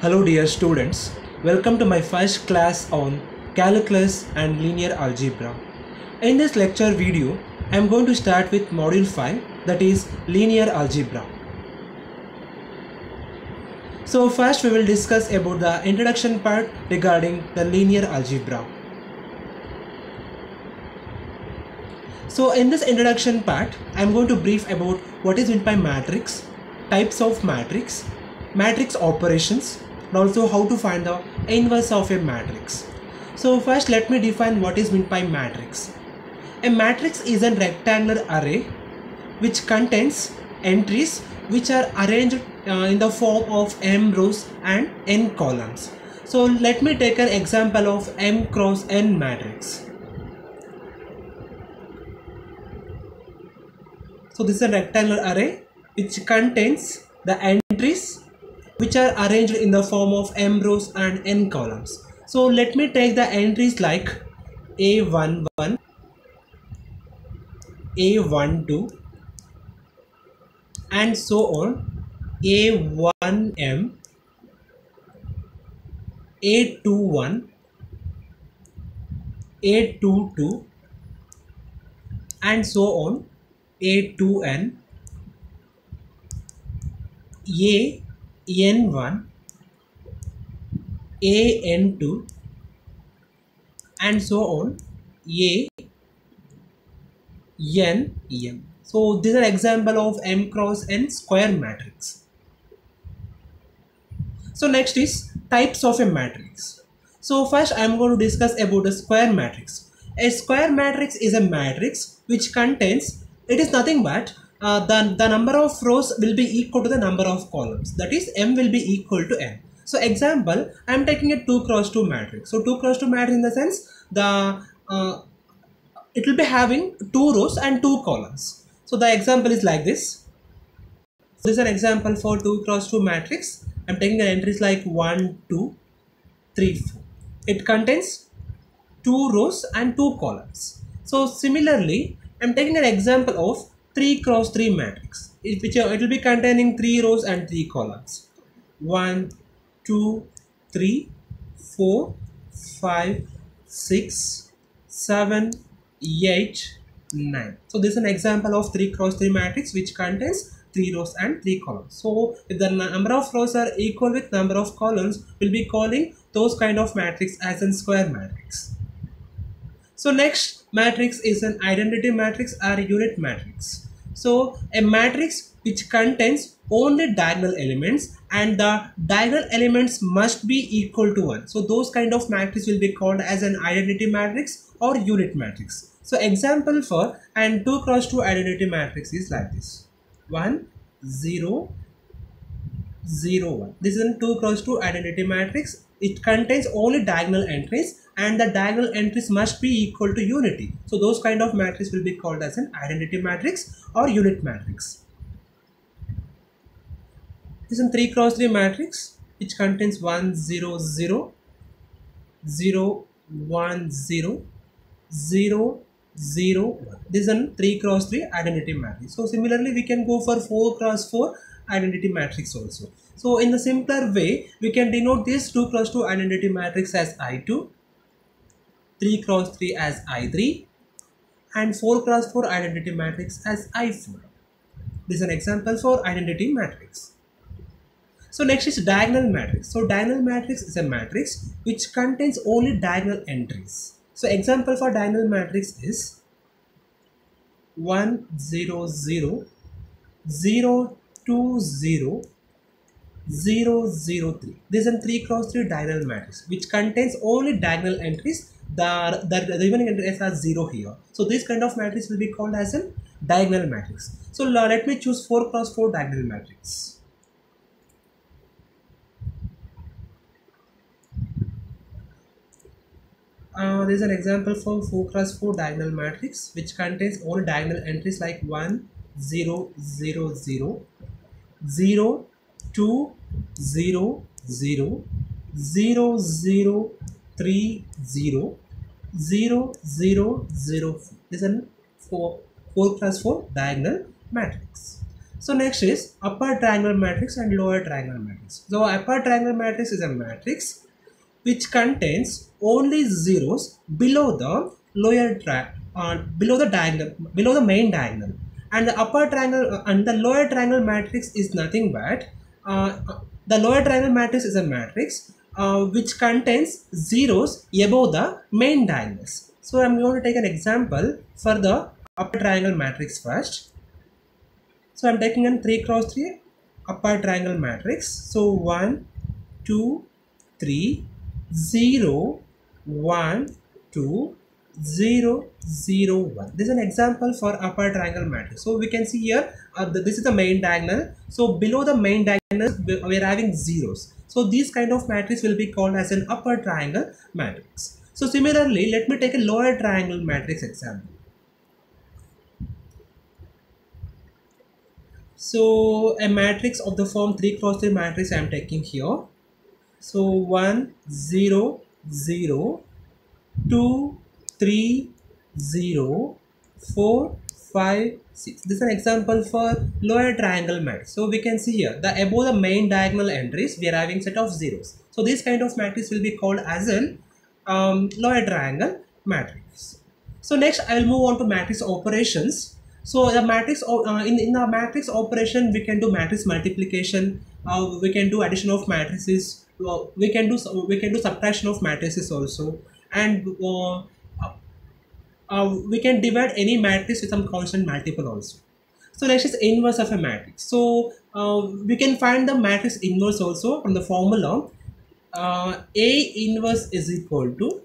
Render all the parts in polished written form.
Hello dear students, welcome to my first class on Calculus and Linear Algebra. In this lecture video, I am going to start with module 5, that is Linear Algebra. So first we will discuss about the introduction part regarding the linear algebra. So in this introduction part, I am going to brief about what is meant by matrix, types of matrix, matrix operations, and also how to find the inverse of a matrix. So first let me define what is meant by matrix. A matrix is a rectangular array which contains entries which are arranged in the form of m rows and n columns. So let me take an example of m cross n matrix. So this is a rectangular array which contains the entries which are arranged in the form of m rows and n columns. So let me take the entries like A11, A12 and so on, A1m, A21, A22 and so on, A2n, AN1, AN2 and so on, ANM. So this is an example of m cross n square matrix. So next is types of a matrix. So first I am going to discuss about a square matrix. A square matrix is a matrix which contains, it is nothing but the number of rows will be equal to the number of columns, that is m will be equal to n. So example, I am taking a 2 cross 2 matrix. So 2 cross 2 matrix in the sense it will be having 2 rows and 2 columns. So the example is like this. So this is an example for 2 cross 2 matrix. I am taking the entries like 1, 2, 3, 4. It contains 2 rows and 2 columns. So similarly, I am taking an example of 3 cross 3 matrix, which it will be containing 3 rows and 3 columns. 1, 2, 3, 4, 5, 6, 7, 8, 9. So this is an example of 3 cross 3 matrix which contains 3 rows and 3 columns. So if the number of rows are equal with number of columns, we'll be calling those kind of matrix as a square matrix. So next matrix is an identity matrix or unit matrix. So a matrix which contains only diagonal elements and the diagonal elements must be equal to 1. So those kind of matrix will be called as an identity matrix or unit matrix. So example for and 2 cross 2 identity matrix is like this. 1, 0, 0, 1. This is a 2 cross 2 identity matrix. It contains only diagonal entries and the diagonal entries must be equal to unity. So those kind of matrix will be called as an identity matrix or unit matrix. This is a 3 cross 3 matrix which contains 1, 0, 0, 0, 1, 0, 0, 0, 1. This is a 3 cross 3 identity matrix. So similarly we can go for 4 cross 4 identity matrix also. So in the simpler way we can denote this 2 cross 2 identity matrix as I2, 3 cross 3 as I3 and 4 cross 4 identity matrix as I4. This is an example for identity matrix. So next is diagonal matrix. So diagonal matrix is a matrix which contains only diagonal entries. So example for diagonal matrix is 1, 0, 0, 0, 2, 0, 0, 0, 3. This is a 3 cross 3 diagonal matrix which contains only diagonal entries. The remaining entries are 0 here. So this kind of matrix will be called as a diagonal matrix. So let me choose 4 cross 4 diagonal matrix. This is an example for 4 cross 4 diagonal matrix which contains all diagonal entries like 1, 0, 0, 0, 0, 2, 0, 0, 0, 0, 3, 0, 0, 0, 0, 4. This is a 4 cross 4 diagonal matrix. So next is upper triangular matrix and lower triangular matrix. So upper triangular matrix is a matrix which contains only zeros below the below the main diagonal, and the upper triangle and the lower triangle matrix is nothing but the lower triangle matrix is a matrix which contains zeros above the main diagonals. So I'm going to take an example for the upper triangle matrix first. So I'm taking an 3 cross 3 upper triangle matrix. So 1, 2, 3, 0, 1, 2, 0, 0, 1. This is an example for upper triangle matrix. So we can see here this is the main diagonal. So below the main diagonal we are having zeros. So this kind of matrix will be called as an upper triangle matrix. So similarly, let me take a lower triangle matrix example. So a matrix of the form 3 cross 3 matrix I am taking here. So 1, 0, 0, 2, 3, 0, 4, 5, 6. This is an example for lower triangle matrix. So we can see here the above the main diagonal entries we are having set of zeros. So this kind of matrix will be called as an lower triangle matrix. So next I will move on to matrix operations. So the matrix in the matrix operation we can do matrix multiplication, we can do addition of matrices, we can do subtraction of matrices also, and we can divide any matrix with some constant multiple also. So next is inverse of a matrix. So we can find the matrix inverse also from the formula. A inverse is equal to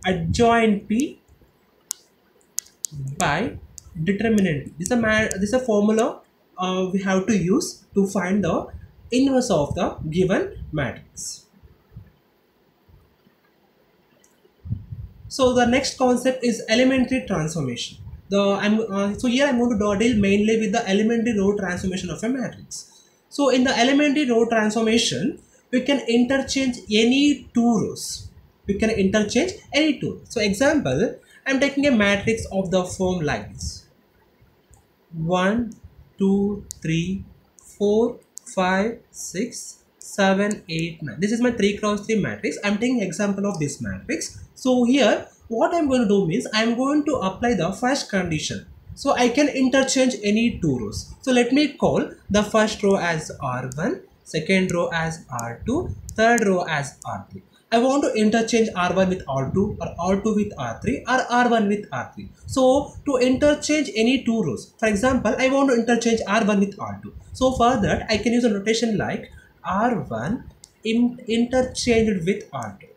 adjoint P by determinant. This is a formula we have to use to find the inverse of the given matrix. So the next concept is elementary transformation. So here I'm going to deal mainly with the elementary row transformation of a matrix. So in the elementary row transformation, we can interchange any two rows. So example, I'm taking a matrix of the form like this: 1, 2, 3, 4, 5, 6, 7, 8, 9. This is my 3 cross 3 matrix. I'm taking example of this matrix. So here what I'm going to do means I'm going to apply the first condition. So I can interchange any two rows. So let me call the first row as R1, second row as R2, third row as R3. I want to interchange R1 with R2 or R2 with R3 or R1 with R3. So to interchange any two rows, for example, I want to interchange R1 with R2. So for that I can use a notation like R1 interchanged with R2.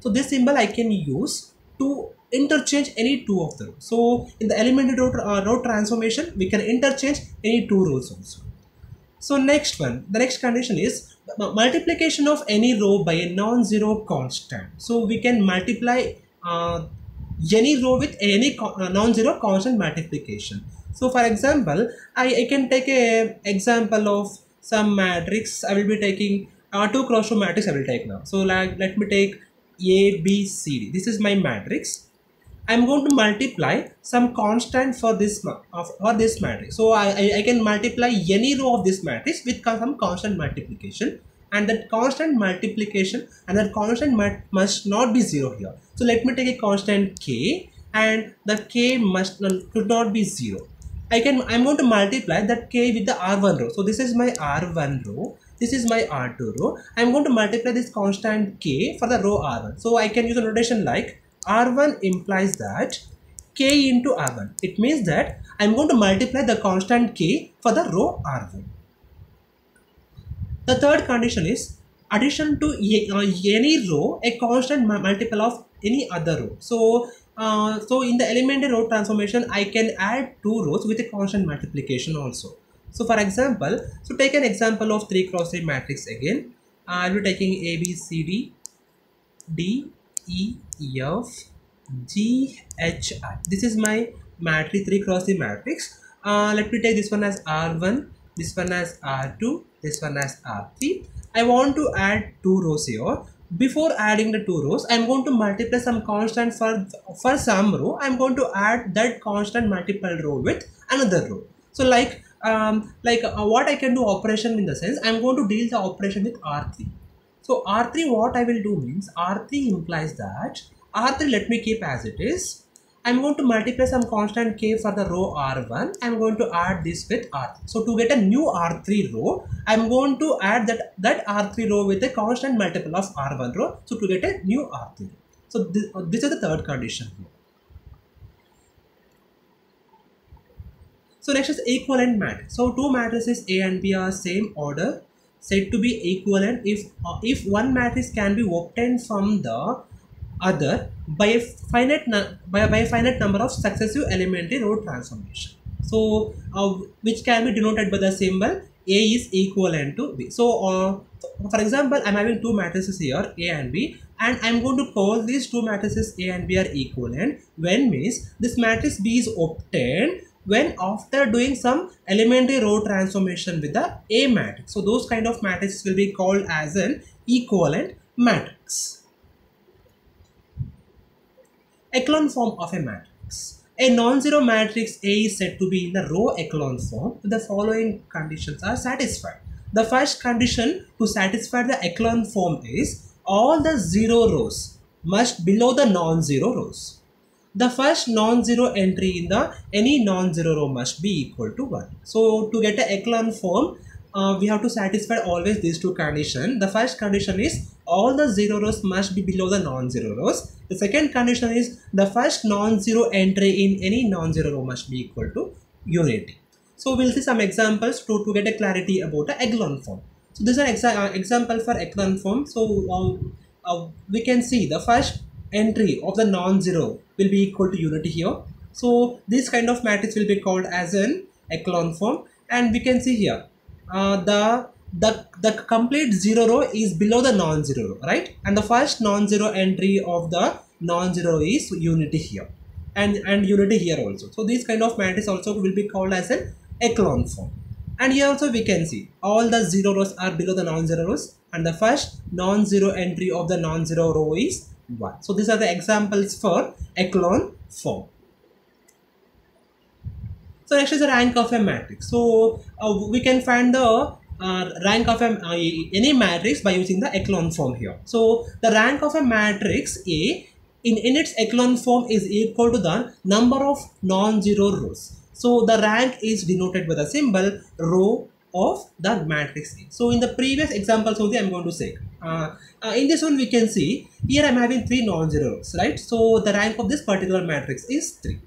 So this symbol I can use to interchange any two of them. So in the elementary row transformation, we can interchange any two rows also. So the next condition is multiplication of any row by a non-zero constant. So we can multiply any row with any non-zero constant multiplication. So for example, I can take a example of some matrix. I will be taking 2 cross 2 matrix I will take now. So like let me take A, B, C, D. This is my matrix. I'm going to multiply some constant for this matrix. So I can multiply any row of this matrix with some constant multiplication, and that constant multiplication and that constant must not be 0 here. So let me take a constant k, and the k could not be 0. I'm going to multiply that k with the R1 row. So this is my R1 row. This is my R2 row. I'm going to multiply this constant k for the row R1. So I can use a notation like R1 implies that k into R1. It means that I'm going to multiply the constant k for the row R1. The third condition is addition to any row a constant multiple of any other row. So in the elementary row transformation, I can add two rows with a constant multiplication also. So for example, so take an example of 3 cross 3 matrix again. I will be taking A, B, C, D, D, E, F, G, H, I. This is my matrix 3 cross 3 matrix. Let me take this one as R1, this one as R2, this one as R3. I want to add two rows here. Before adding the two rows, I'm going to multiply some constant for some row. I'm going to add that constant multiple row with another row. So like what I can do operation in the sense I'm going to deal the operation with R3. So R3 what I will do means R3 implies that R3 let me keep as it is. I'm going to multiply some constant k for the row R1. I'm going to add this with R3. So to get a new R3 row, I'm going to add that R3 row with a constant multiple of R1 row. So to get a new R3 row. So this is the third condition here. So next is equivalent matrix. So two matrices A and B are same order, said to be equivalent if one matrix can be obtained from the other by a finite number of successive elementary row transformation. So which can be denoted by the symbol A is equivalent to B. So for example, I'm having two matrices here, A and B, and I'm going to call these two matrices A and B are equivalent when means this matrix B is obtained when after doing some elementary row transformation with the A matrix. So those kind of matrices will be called as an equivalent matrix. Echelon form of a matrix. A non-zero matrix A is said to be in the row echelon form if the following conditions are satisfied. The first condition to satisfy the echelon form is all the zero rows must below the non-zero rows. The first non-zero entry in the any non-zero row must be equal to 1. So to get an echelon form, we have to satisfy always these two conditions. The first condition is all the zero rows must be below the non-zero rows. The second condition is the first non-zero entry in any non-zero row must be equal to unity. So we'll see some examples to get a clarity about the echelon form. So this is an example for echelon form. So we can see the first entry of the non-zero will be equal to unity here. So this kind of matrix will be called as an echelon form, and we can see here the complete zero row is below the non-zero row, right? And the first non-zero entry of the non-zero is unity here, and unity here also. So this kind of matrix also will be called as an echelon form. And here also we can see all the zero rows are below the non-zero rows, and the first non-zero entry of the non-zero row is 1. So these are the examples for echelon form. So next is the rank of a matrix. So we can find the rank of any matrix by using the echelon form here. So the rank of a matrix A in its echelon form is equal to the number of non-zero rows. So the rank is denoted by the symbol row of the matrix A. So in the previous examples only I'm going to say. In this one we can see here I'm having 3 non-zero rows, right? So the rank of this particular matrix is 3.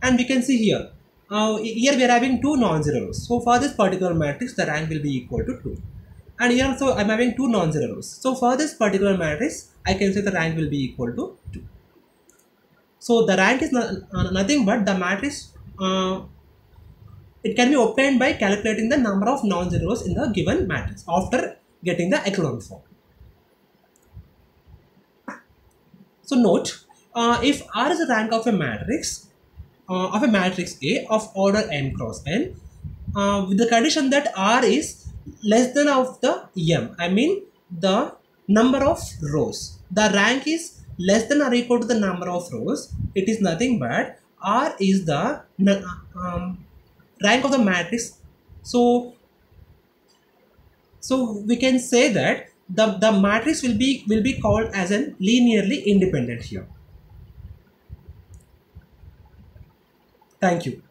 And we can see here, here we are having 2 non-zero rows. So for this particular matrix the rank will be equal to 2. And here also I'm having 2 non-zero rows. So for this particular matrix I can say the rank will be equal to 2. So the rank is nothing but the matrix, it can be obtained by calculating the number of non-zeros in the given matrix after getting the echelon form. So note, if R is the rank of a matrix A of order m cross n, with the condition that R is less than of the m, I mean the number of rows. The rank is less than or equal to the number of rows. It is nothing but R is the rank of the matrix. So we can say that the matrix will be called as an linearly independent here. Thank you.